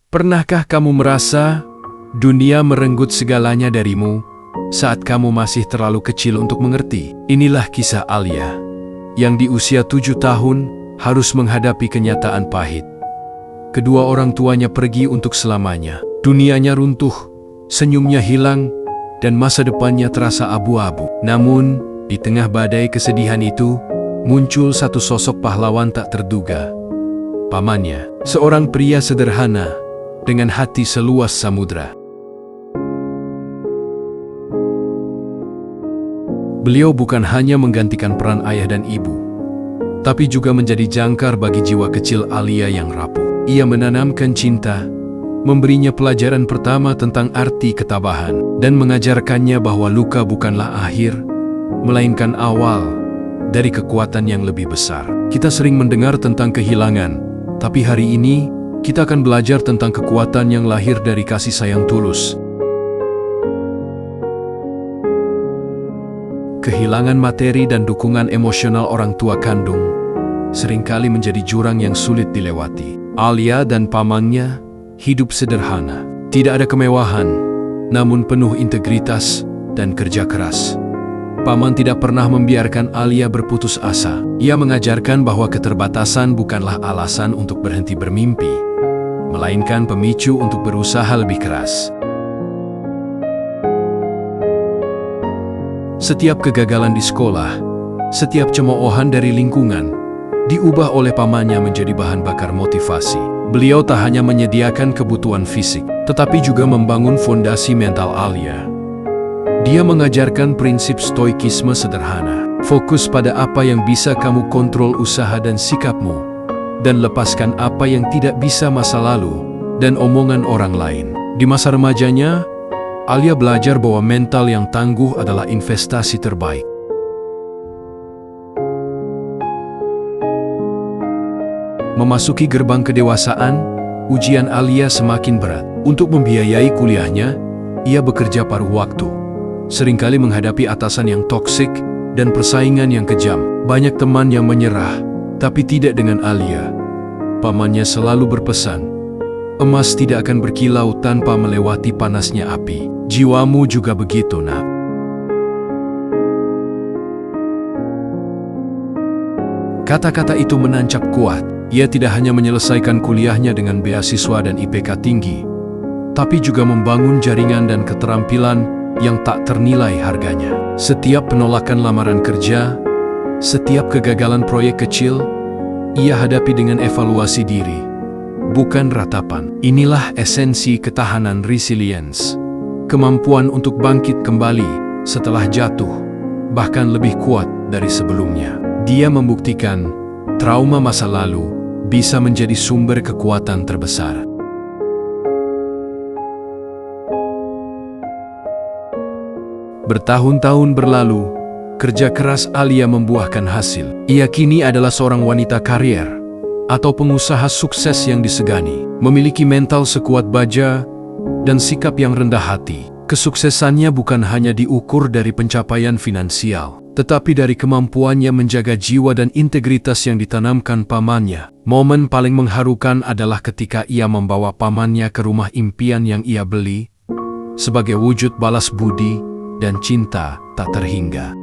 Pernahkah kamu merasa dunia merenggut segalanya darimu saat kamu masih terlalu kecil untuk mengerti? Inilah kisah Alia, yang di usia 7 tahun harus menghadapi kenyataan pahit. Kedua orang tuanya pergi untuk selamanya. Dunianya runtuh, senyumnya hilang, dan masa depannya terasa abu-abu. Namun, di tengah badai kesedihan itu, muncul satu sosok pahlawan tak terduga. Pamannya, seorang pria sederhana dengan hati seluas samudra. Beliau bukan hanya menggantikan peran ayah dan ibu, tapi juga menjadi jangkar bagi jiwa kecil Alia yang rapuh. Ia menanamkan cinta, memberinya pelajaran pertama tentang arti ketabahan, dan mengajarkannya bahwa luka bukanlah akhir, melainkan awal dari kekuatan yang lebih besar. Kita sering mendengar tentang kehilangan, tapi hari ini kita akan belajar tentang kekuatan yang lahir dari kasih sayang tulus. Kehilangan materi dan dukungan emosional orang tua kandung seringkali menjadi jurang yang sulit dilewati. Alia dan pamannya hidup sederhana. Tidak ada kemewahan, namun penuh integritas dan kerja keras. Paman tidak pernah membiarkan Alia berputus asa. Ia mengajarkan bahwa keterbatasan bukanlah alasan untuk berhenti bermimpi, melainkan pemicu untuk berusaha lebih keras. Setiap kegagalan di sekolah, setiap cemoohan dari lingkungan, diubah oleh pamannya menjadi bahan bakar motivasi. Beliau tak hanya menyediakan kebutuhan fisik, tetapi juga membangun fondasi mental Alia. Dia mengajarkan prinsip stoikisme sederhana. Fokus pada apa yang bisa kamu kontrol, usaha dan sikapmu, dan lepaskan apa yang tidak bisa, masa lalu dan omongan orang lain. Di masa remajanya, Alia belajar bahwa mental yang tangguh adalah investasi terbaik. Memasuki gerbang kedewasaan, ujian Alia semakin berat. Untuk membiayai kuliahnya, ia bekerja paruh waktu. Seringkali menghadapi atasan yang toksik dan persaingan yang kejam. Banyak teman yang menyerah, tapi tidak dengan Alia. Pamannya selalu berpesan, emas tidak akan berkilau tanpa melewati panasnya api. Jiwamu juga begitu, nak. Kata-kata itu menancap kuat. Ia tidak hanya menyelesaikan kuliahnya dengan beasiswa dan IPK tinggi, tapi juga membangun jaringan dan keterampilan yang tak ternilai harganya. Setiap penolakan lamaran kerja, setiap kegagalan proyek kecil, ia hadapi dengan evaluasi diri, bukan ratapan. Inilah esensi ketahanan resilience, kemampuan untuk bangkit kembali setelah jatuh, bahkan lebih kuat dari sebelumnya. Dia membuktikan trauma masa lalu bisa menjadi sumber kekuatan terbesar. Bertahun-tahun berlalu, kerja keras Alia membuahkan hasil. Ia kini adalah seorang wanita karier atau pengusaha sukses yang disegani, memiliki mental sekuat baja dan sikap yang rendah hati. Kesuksesannya bukan hanya diukur dari pencapaian finansial, tetapi dari kemampuannya menjaga jiwa dan integritas yang ditanamkan pamannya. Momen paling mengharukan adalah ketika ia membawa pamannya ke rumah impian yang ia beli, sebagai wujud balas budi dan cinta tak terhingga.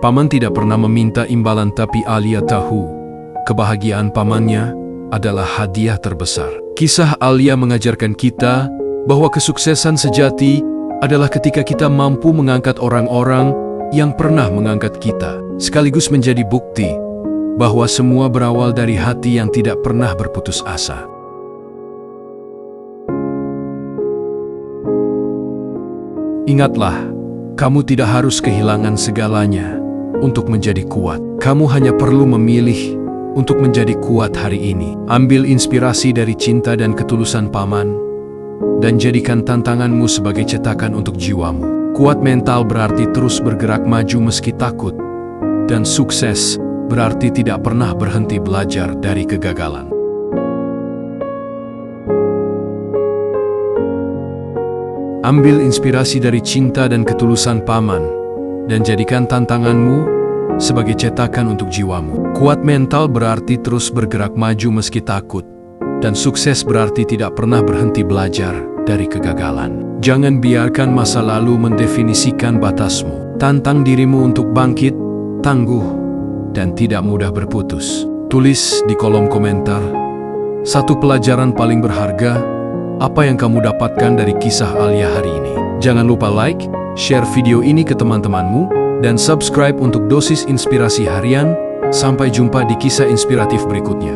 Paman tidak pernah meminta imbalan, tapi Alia tahu kebahagiaan pamannya adalah hadiah terbesar. Kisah Alia mengajarkan kita bahwa kesuksesan sejati adalah ketika kita mampu mengangkat orang-orang yang pernah mengangkat kita, sekaligus menjadi bukti bahwa semua berawal dari hati yang tidak pernah berputus asa. Ingatlah, kamu tidak harus kehilangan segalanya untuk menjadi kuat. Kamu hanya perlu memilih untuk menjadi kuat hari ini. Ambil inspirasi dari cinta dan ketulusan paman, dan jadikan tantanganmu sebagai cetakan untuk jiwamu. Kuat mental berarti terus bergerak maju meski takut, dan sukses berarti tidak pernah berhenti belajar dari kegagalan. Ambil inspirasi dari cinta dan ketulusan paman, dan jadikan tantanganmu sebagai cetakan untuk jiwamu. Kuat mental berarti terus bergerak maju meski takut, dan sukses berarti tidak pernah berhenti belajar dari kegagalan. Jangan biarkan masa lalu mendefinisikan batasmu. Tantang dirimu untuk bangkit, tangguh, dan tidak mudah berputus. Tulis di kolom komentar, satu pelajaran paling berharga, apa yang kamu dapatkan dari kisah Alia hari ini. Jangan lupa like, share video ini ke teman-temanmu, dan subscribe untuk dosis inspirasi harian. Sampai jumpa di kisah inspiratif berikutnya.